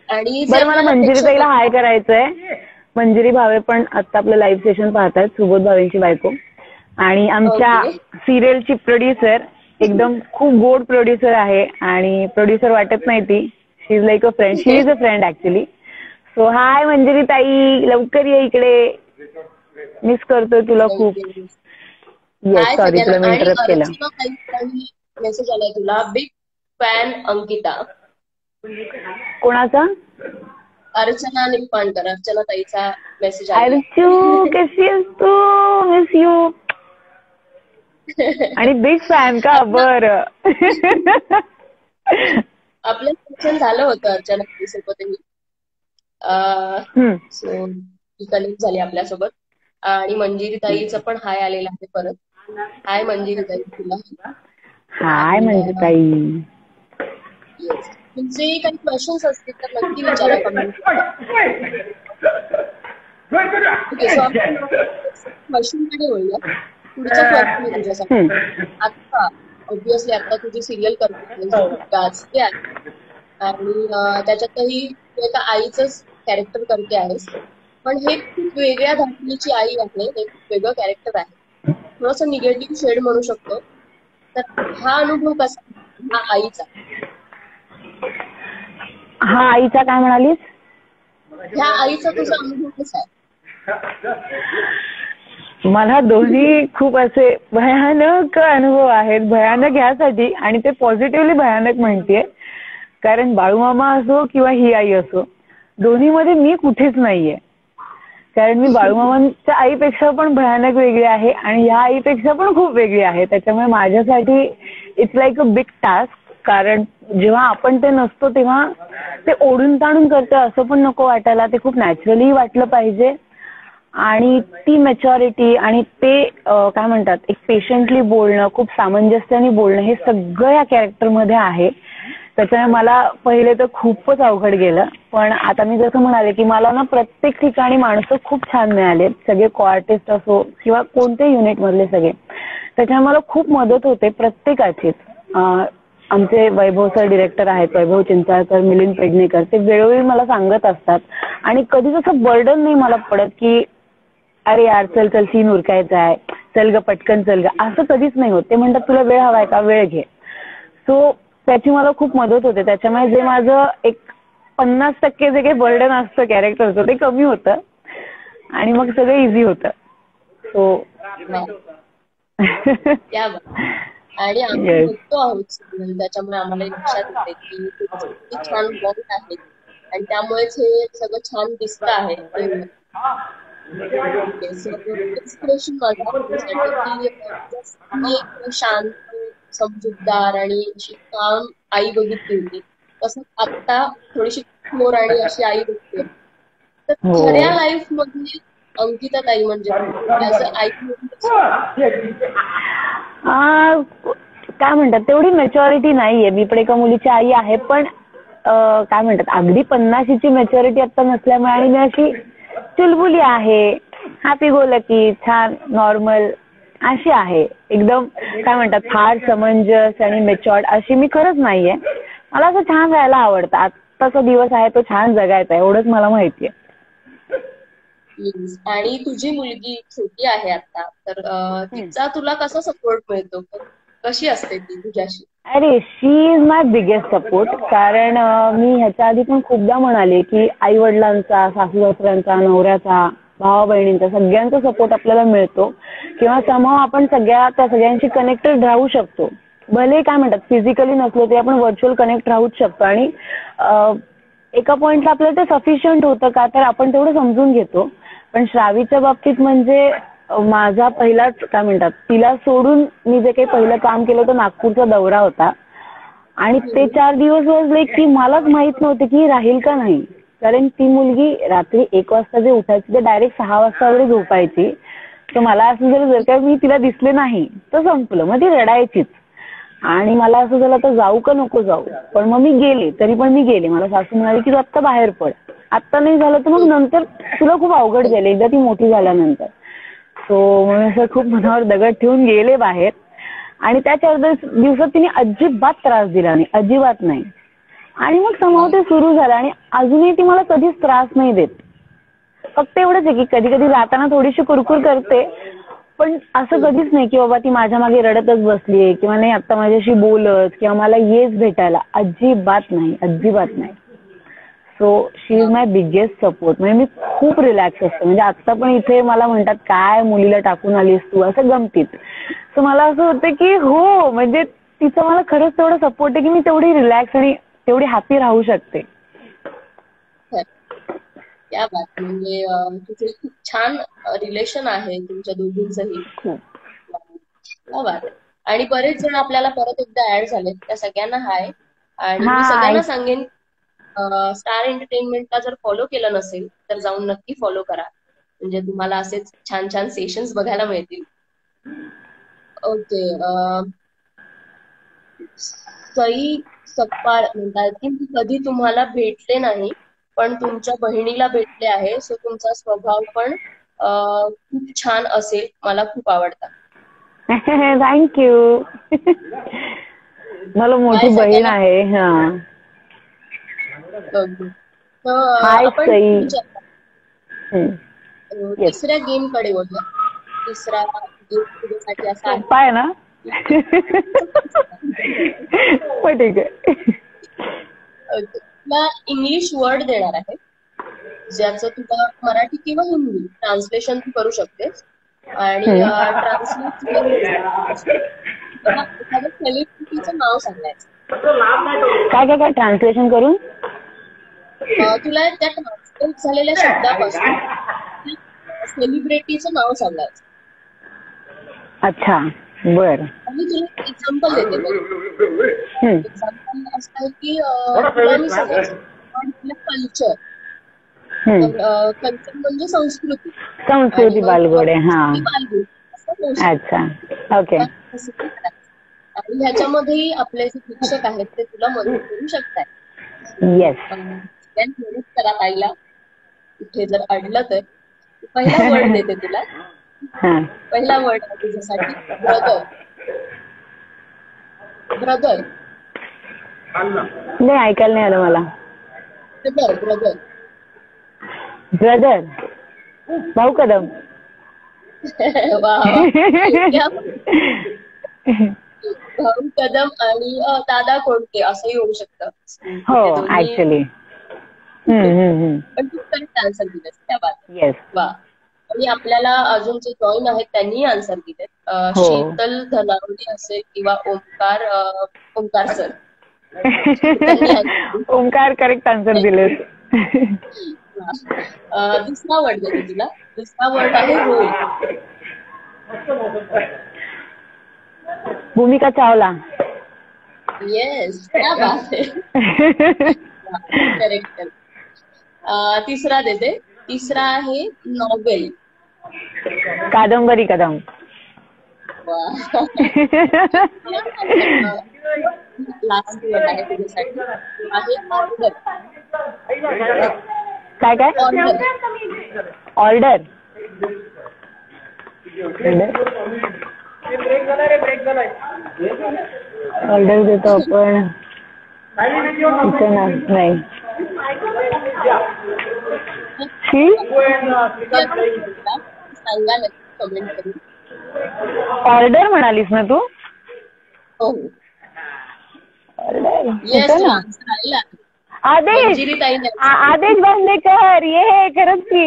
आणि बरं, मला मंजिरी ताईला हाय करायचंय. मंजिरी भावे पण आता आपलं लाईव्ह सेशन पाहतात, सुबोध भावेंची बायको. आणि आमच्या सिरियलची प्रोड्युसर, एकदम खूप गोड प्रोड्युसर आहे. आणि प्रोड्युसर वाटत नाही ती, she is like a friend. She is a friend actually. So hi Manjiri ताई, लवकर ये इकडे. मिस करतोय तुला खूप. येस, सॉरी तुला मी इंटरप्ट केलं. मेसेज आलाय तुला. Big fan Ankita. कोणाचा? अर्चना निप्पाणकर. अर्चना ताईचा मेसेज आला. अर्चू कशी आहेस तू, मिस यू. आणि बिग फॅन का. बरं. आपलं सेशन झालं होतं अर्चना ताईसोबतही. सो ती कनेक्ट झाली आपल्यासोबत. आणि मंजिरी ताईचं पण हाय आलेला आहे परत. हाय मंजिरी ताई तुला. हाय मंजिरी ताई. येस. तुमचे काही क्वेश्चन्स असतील तर नक्की विचारा कमेंट. ओके, सो आपण क्वेश्चन कडे वळूया. पुढचा क्वेश्चन आहे तुझ्यासाठी. आता ऑब्विसली आता तुझी सिरियल गाजते आहे आणि त्याच्यातही तू एका आईचंच कॅरेक्टर करते आहेस. पण हे खूप वेगळ्या धाटणीची आई आहे. एक वेगळं कॅरेक्टर आहे. थोडंसं निगेटिव्ह शेड म्हणू शकतो. तर हा अनुभव कसा, हा आईचा. हा आईचा काय म्हणालीस? ह्या आईचा तुझा अनुभव कसा आहे? मला दोन्ही खूप असे भयानक अनुभव आहेत. भयानक ह्यासाठी, आणि ते पॉझिटिव्हली भयानक म्हणतेय, कारण बाळूमामा असो किंवा ही आई असो, दोन्हीमध्ये मी कुठेच नाहीये. कारण मी बाळूमामांच्या आईपेक्षा पण भयानक वेगळी आहे आणि ह्या आईपेक्षा पण खूप वेगळी आहे. त्याच्यामुळे माझ्यासाठी it's like a big task. कारण जेव्हा आपण ते नसतो तेव्हा ते ओढून ताणून करते असं पण नको वाटायला. ते खूप नॅचरली वाटलं पाहिजे. आणि ती मॅच्युरिटी आणि ते काय म्हणतात, एक पेशंटली बोलणं, खूप सामंजस्याने बोलणं, हे सगळं या कॅरेक्टरमध्ये आहे. त्याच्यामुळे मला पहिले तर खूपच अवघड गेलं. पण आता मी जसं म्हणाले की मला ना प्रत्येक ठिकाणी माणसं खूप छान मिळाले, सगळे को-आर्टिस्ट असो किंवा कोणते युनिट मधले सगळे. त्याच्यामुळे मला खूप मदत होते प्रत्येकाचीच. आमचे वैभव सर डिरेक्टर आहेत, वैभव चिंचाळकर, मिलिंद पेडणेकर, ते वेळोवेळी मला सांगत असतात आणि कधीच असं बर्डन नाही मला पडत की अरे यार चल चल सीन उरकायचा आहे, चल ग पटकन चल ग, असं कधीच नाही होत. ते म्हणतात तुला वेळ हवाय का, वेळ घे. सो त्याची मला खूप मदत होते. त्याच्यामुळे जे माझं एक 50% जे काही बर्डन असतं कॅरेक्टरचं ते कमी होतं आणि मग सगळं इझी होतं. सो त्या आणि आम्ही बघतो आहोत serial, त्याच्यामुळे आम्हाला लक्षात येते की किती छान बॉन्ड आहे आणि त्यामुळेच हे सगळं छान दिसत आहे. इन्स्पिरेशन माझं तुमच्यासाठी की जसं तुम्ही एक शांत, समजूतदार आणि अशी काम आई बघितली होती, तसंच आता थोडीशी कठोर आणि अशी आई बघते. तर खऱ्या लाईफ मध्ये अंकिता ताई म्हणजे ऍज अ आई काय म्हणतात तेवढी मॅच्युरिटी नाहीये. मी पण एका मुलीची आई आहे, पण काय म्हणतात अगदी 50ची मॅच्युरिटी आता नसल्यामुळे आणि मी अशी चुलबुली आहे, हॅपी गो लकी, छान नॉर्मल अशी आहे. एकदम काय म्हणतात फार समंजस आणि मॅच्युअर्ड अशी मी खरंच नाहीये. मला असं छान राहायला आवडतं. आत्ताचा दिवस आहे तो छान जगायचा, एवढंच मला माहितीये. आणि तुझी मुलगी छोटी आहे आता, तर तिचा तुला कसा सपोर्ट मिळतो, कशी असते ती तुझ्याशी? अरे शी इज माय बिगेस्ट सपोर्ट. कारण मी ह्याच्या आधी पण खूपदा म्हणाले की आई वडिलांचा, सासू सासऱ्यांचा, नवऱ्याचा, भावा बहिणींचा सगळ्यांचा सपोर्ट आपल्याला मिळतो किंवा समहाव आपण त्या सगळ्यांशी कनेक्टेड राहू शकतो. भले काय म्हणतात फिजिकली नसलो तरी आपण व्हर्च्युअल कनेक्ट राहूच शकतो आणि एका पॉइंटला आपल्याला ते सफिशियंट होतं का तर आपण तेवढं समजून घेतो. पण श्रावीच्या बाबतीत म्हणजे माझा पहिलाच काय म्हणतात तिला सोडून मी जे काही पहिलं काम केलं होतं नागपूरचा दौरा होता आणि ते 4 दिवस वाजले की मलाच माहित नव्हते की राहील का नाही. कारण ती मुलगी रात्री 1 वाजता जे उठायची ते डायरेक्ट 6 वाजता वगैरे झोपायची. तर मला असं झालं जर का मी तिला दिसले नाही तर संपलं, मग ती रडायचीच आणि मला असं झालं तर जाऊ का नको जाऊ. पण मग मी गेले, तरी पण मी गेले. मला सासू म्हणाली की तू आत्ता बाहेर पड, आत्ता नाही झालं तर मग नंतर तुला खूप अवघड गेले एकदा ती मोठी झाल्यानंतर. सो म्हणून असं खूप मनावर दगड ठेवून गेले बाहेर आणि त्या 4 दिवसात तिने अजिबात त्रास दिला नाही, अजिबात नाही. आणि मग समोर ते सुरू झालं आणि अजूनही ती मला कधीच त्रास नाही देत. फक्त एवढंच आहे की कधी कधी जाताना थोडीशी कुरकुर करते, पण असं कधीच नाही की बाबा ती माझ्या मागे रडतच बसलीये किंवा नाही आता माझ्याशी बोलत किंवा मला येच भेटायला, अजिबात नाही, अजिबात नाही. So she is my biggest support. म्हणजे मी खूप रिलॅक्स असते. म्हणजे आता पण इथे मला म्हणतात काय मुलीला टाकून आलीस तू, असं गमतीत. सो मला असं होतं की हो म्हणजे तिचा मला खरंच तेवढा सपोर्ट आहे की मी तेवढी रिलॅक्स आणि तेवढी हॅपी राहू शकते. त्या बात म्हणजे तुझे खूप छान रिलेशन आहे तुमच्या दोघींचंही. क्या बात. आणि बरेच जण आपल्याला परत एकदा ऍड झाले, त्या सगळ्यांना हाय. आणि मी सगळ्यांना सांगेन स्टार एंटरटेनमेंटला जर फॉलो केलं नसेल तर जाऊन नक्की फॉलो करा, म्हणजे तुम्हाला असेच छान छान सेशन्स बघायला मिळतील. ओके. सई सपकाळ म्हणतात की मी कधी तुम्हाला भेटले नाही पण तुमच्या बहिणीला भेटले आहे, सो तुमचा स्वभाव पण खूप छान असेल, मला खूप आवडता. थँक्यू. मला मोठी बहीण आहे. हा आपण तिसऱ्या गेम कडे वळूया. तिसरा गेम तुझ्यासाठी असा आहे ना ठीक आहे. तुला इंग्लिश वर्ड देणार आहे ज्याचं तुला मराठी किंवा हिंदी ट्रान्सलेशन तू करू शकतेस आणि ट्रान्सलेट एखाद्या सेलिब्रिटीचं नाव सांगायचं. काय काय काय ट्रान्सलेशन करून तुला त्या ट्रान्सलेट झालेल्या शब्दापासून सेलिब्रिटीचं नाव सांगायचं. अच्छा बर. आणि तुला एक्झाम्पल देते. एक्झाम्पल असं आहे की तुला मी सांगायचं कल्चर. कल्चर म्हणजे संस्कृती. संस्कृती बालगोडे. हा. अच्छा ओके. आणि ह्याच्यामध्येही आपले जे शिक्षक आहेत ते तुला मदत करू शकतात. येस. मदत करा ताईला. इथे जर अडलं तर पहिला वर्ड देते तुला. पहिला वर्ड आहे तुझ्यासाठी ब्रदर. ब्रदर. नाही, ऐकायला नाही आलं मला. ब्रदर. ब्रदर. ब्रदर. भाऊ कदम. वा भाऊ कदम आणि दादा कोणते असंही होऊ शकतं. हो, ऍक्च्युली. पण तू करेक्ट आन्सर दिलेस. त्या बात. येस. वा. आणि आपल्याला अजून जे जॉईन आहेत त्यांनी आन्सर दिलेत. शीतल धनावडी असेल किंवा Omkar sir. Omkar correct answer दिलेस. दुसरा वर्ड देते तुला. दुसरा वर्ड आहे रोल. भूमिका चावला. येस, क्या बात है. करेक्ट. तिसरा देते. तिसरा आहे नॉवेल. कादंबरी कदम. लास्ट वर्ड आहे तुझ्यासाठी आहे ऑर्डर. काय काय? ऑर्डर. ऑर्डर देतो आपण. नाही. सांगा नक्की कमेंट करून. ऑर्डर म्हणालीस ना तू? हो. येस, आन्सर आदेश. आदेश बांदेकर. ये खरंच की.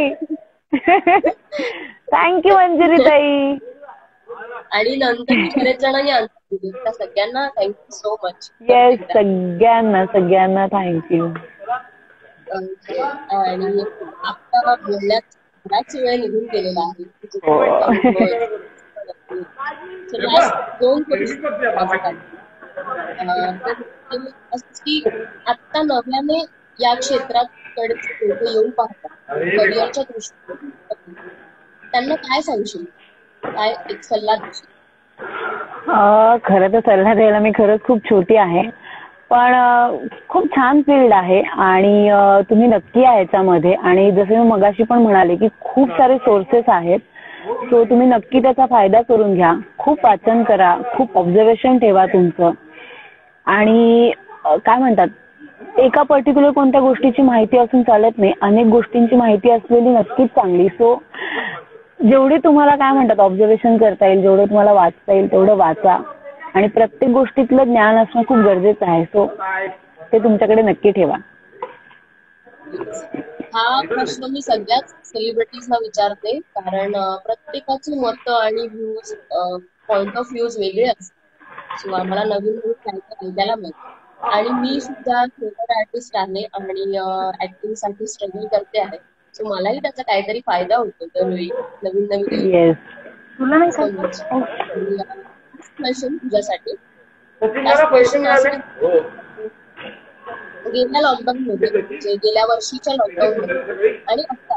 थँक्यू मंजिरी ताई. आणि नंतर बरेच जणांनी आन्सर दिले. त्या सगळ्यांना थँक्यू सो मच. येस, सगळ्यांना थँक्यू. आणि आता बोलण्यात बराच वेळ निघून गेलेला आहे. दोन की आता नव्याने या क्षेत्राकडे लोक येऊन पाहतात करिअरच्या दृष्टीने, त्यांना काय सांगशील? काय एक सल्ला देशील? खरं तर सल्ला द्यायला मी खरंच खूप छोटी आहे, पण खूप छान फील्ड आहे आणि तुम्ही नक्की आहे याच्यामध्ये. आणि जसं मी मगाशी पण म्हणाले की खूप सारे सोर्सेस आहेत, सो तुम्ही नक्की त्याचा फायदा करून घ्या. खूप वाचन करा, खूप ऑब्झर्वेशन ठेवा तुमचं. आणि काय म्हणतात, एका पर्टिक्युलर कोणत्या गोष्टीची माहिती असून चालत नाही, अनेक गोष्टींची माहिती असलेली नक्कीच चांगली. सो जेवढे तुम्हाला काय म्हणतात ऑब्झर्वेशन करता येईल, जेवढं तुम्हाला वाचता येईल तेवढं वाचा. आणि प्रत्येक गोष्टीतलं ज्ञान असणं खूप गरजेचं आहे, सो ते तुमच्याकडे नक्की ठेवा. हा प्रश्न मी सगळ्याच सेलिब्रिटीजना विचारते, कारण प्रत्येकाची मतं आणि व्ह्यूज, पॉइंट ऑफ व्ह्यूज वेगळे असतात. सो आम्हाला नवीन नवीन ऐकायला मिळतं. आणि मी सुद्धा थिएटर आर्टिस्ट आहे आणि ऍक्टिंग साठी स्ट्रगल करते आहे. सो मलाही त्याचा काहीतरी फायदा होतो दरवेळी नवीन नवीन. तुला नाही क्वेश्चन तुझ्यासाठी. क्वेश्चन गेल्या लॉकडाऊन मध्ये, म्हणजे गेल्या वर्षीच्या लॉकडाऊन मध्ये आणि आता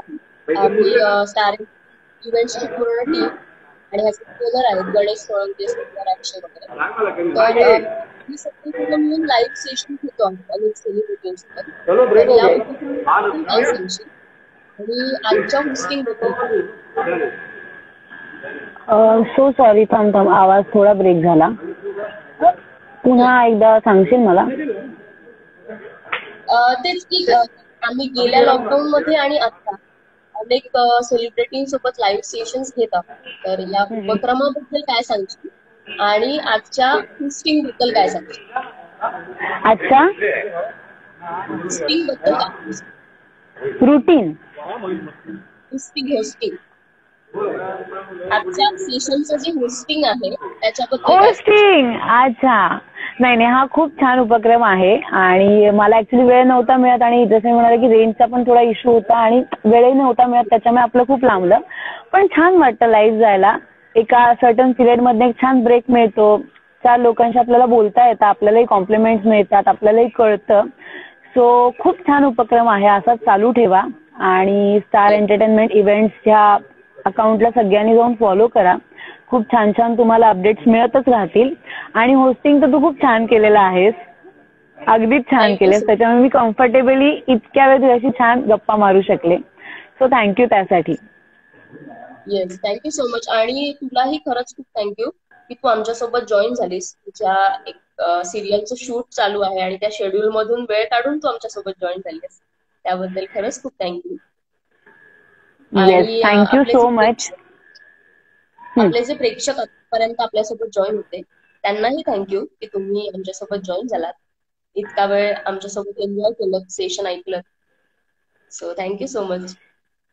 आम्ही स्टार इव्हेंट्सची पूर्ण टीम आणि ह्याचे ट्रेनर आहेत गणेश सोळंके, अक्षय वगैरे, तर ही सगळी मुलं मिळून लाईव्ह सेशन घेतो आम्ही अनेक सेलिब्रिटींसोबत. तर याबद्दल काय सांगशील आणि आजच्या होस्टिंग बद्दल? सो सॉरी, थांब आवाज थोडा ब्रेक झाला, पुन्हा एकदा सांगशील मला? तेच की आम्ही गेल्या लॉकडाऊन मध्ये आणि आता अनेक सेलिब्रिटींसोबत लाईव्ह सेशन्स घेत आहोत. तर या उपक्रमाबद्दल काय सांगशील आणि आजच्या होस्टिंग बद्दल काय सांगशील? आजच्या होस्टिंग बद्दल काय? रुटीन होस्टिंग आजच्या सेशनचं जे होस्टिंग आहे त्याच्याबद्दल. होस्टिंग, अच्छा. नाही, हा खूप छान उपक्रम आहे आणि मला ऍक्च्युली वेळ नव्हता मिळत आणि जसं मी म्हणाले की रेंजचा पण थोडा इश्यू होता आणि वेळही नव्हता मिळत, त्याच्यामुळे आपलं खूप लांबलं. पण छान वाटतं लाईव्ह जायला. एका सर्टन पिरियड मध्ये एक छान ब्रेक मिळतो, 4 लोकांशी आपल्याला बोलता येतं, आपल्यालाही कॉम्प्लिमेंट्स मिळतात, आपल्यालाही कळतं. सो खूप छान उपक्रम आहे, असाच चालू ठेवा. आणि स्टार एंटरटेनमेंट इव्हेंट्सच्या अकाउंटला सगळ्यांनी जाऊन फॉलो करा. खूप छान छान तुम्हाला अपडेट्स मिळतच राहतील. आणि होस्टिंग तर तू खूप छान केलेलं आहेस, अगदीच छान थँक्यू केलेस. सो त्याच्यामुळे मी कम्फर्टेबली इतक्या वेळ तुझ्याशी छान गप्पा मारू शकले. सो थँक्यू त्यासाठी. Yes, thank you so much. आणि तुलाही खरंच खूप थँक्यू की तू आमच्यासोबत जॉईन झालीस. तुझ्या एक सिरियलचं शूट चालू आहे आणि त्या शेड्यूल मधून वेळ काढून तू आमच्यासोबत जॉईन झालीस. त्याबद्दल खरंच खूप थँक्यू. येस, आणि थँक्यू सो मच. आपले जे प्रेक्षक आतापर्यंत आपल्यासोबत जॉईन होते त्यांनाही थँक्यू की तुम्ही आमच्यासोबत जॉईन झालात, इतका वेळ आमच्यासोबत एन्जॉय केलं, सेशन ऐकलं. So thank you so much.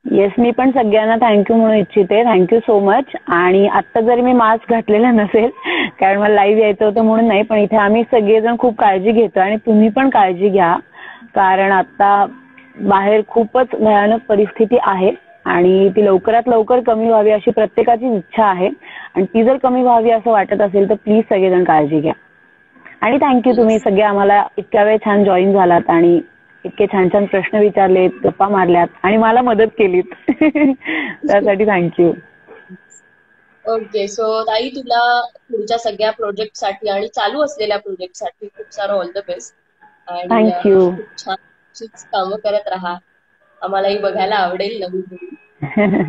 Yes, मी पण सगळ्यांना थँक्यू म्हणू इच्छिते. Thank you so much. आणि आता जरी मी मास्क घातलेला नसेल कारण मला लाईव्ह यायचं होतं म्हणून नाही, पण इथे आम्ही सगळेजण खूप काळजी घेतो आणि तुम्ही पण काळजी घ्या. कारण आता बाहेर खूपच भयानक परिस्थिती आहे आणि ती लवकरात लवकर कमी व्हावी अशी प्रत्येकाची इच्छा आहे. आणि ती जर कमी व्हावी असं वाटत असेल तर प्लीज सगळेजण काळजी घ्या. आणि थँक्यू, तुम्ही सगळे आम्हाला इतक्या वेळ छान जॉईन झालात आणि इतके छान छान प्रश्न विचारलेत, गप्पा मारल्यात आणि मला मदत केलीत. त्यासाठी थँक्यू. ओके. सो ताई, तुला पुढच्या सगळ्या प्रोजेक्टसाठी आणि चालू असलेल्या प्रोजेक्टसाठी खूप सारं ऑल द बेस्ट. आणि थँक्यू. खूप छान अशीच कामं करत राहा. आम्हालाही बघायला आवडेल नवीन नवीन.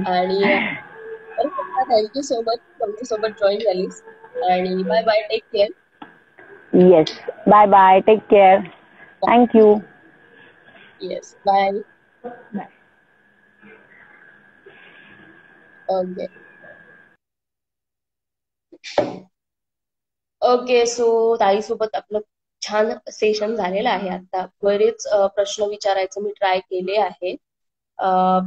आणि थँक्यू सो मच आमच्यासोबत जॉईन झालीस. आणि bye bye, take care. Yes, bye bye, take care. Thank you. Yes, bye. Okay. Okay. So ताईसोबत आपलं छान सेशन झालेलं आहे. आता बरेच प्रश्न विचारायचं मी ट्राय केले आहे.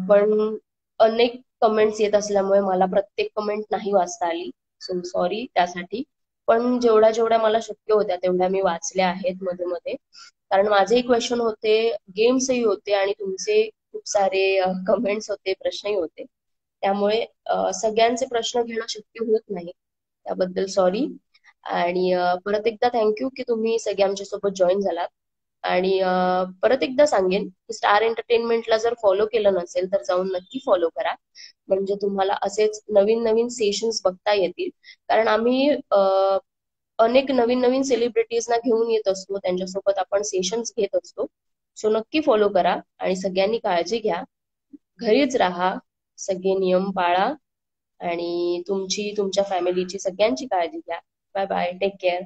पण अनेक कमेंट्स येत असल्यामुळे मला प्रत्येक कमेंट नाही वाचता आली. सो सॉरी त्यासाठी. पण जेवढ्या जेवढ्या मला शक्य होत्या तेवढ्या मी वाचल्या आहेत मध्ये मध्ये. कारण माझेही क्वेश्चन होते, गेम्सही होते आणि तुमचे खूप सारे कमेंट्स होते, प्रश्नही होते. त्यामुळे सगळ्यांचे प्रश्न घेणं शक्य होत नाही, त्याबद्दल सॉरी. आणि परत एकदा थँक्यू की तुम्ही सगळे आमच्यासोबत जॉईन झालात. आणि परत एकदा सांगेन की स्टार एंटरटेनमेंटला जर फॉलो केलं नसेल तर जाऊन नक्की फॉलो करा. म्हणजे तुम्हाला असेच नवीन नवीन सेशन्स बघता येतील. कारण आम्ही अनेक नवीन नवीन सेलिब्रिटीजना घेऊन येत असतो, त्यांच्यासोबत आपण सेशन्स घेत असतो. सो नक्की फॉलो करा आणि सगळ्यांनी काळजी घ्या, घरीच राहा, सगळे नियम पाळा आणि तुमची, तुमच्या फॅमिलीची सगळ्यांची काळजी घ्या. Bye bye, take care.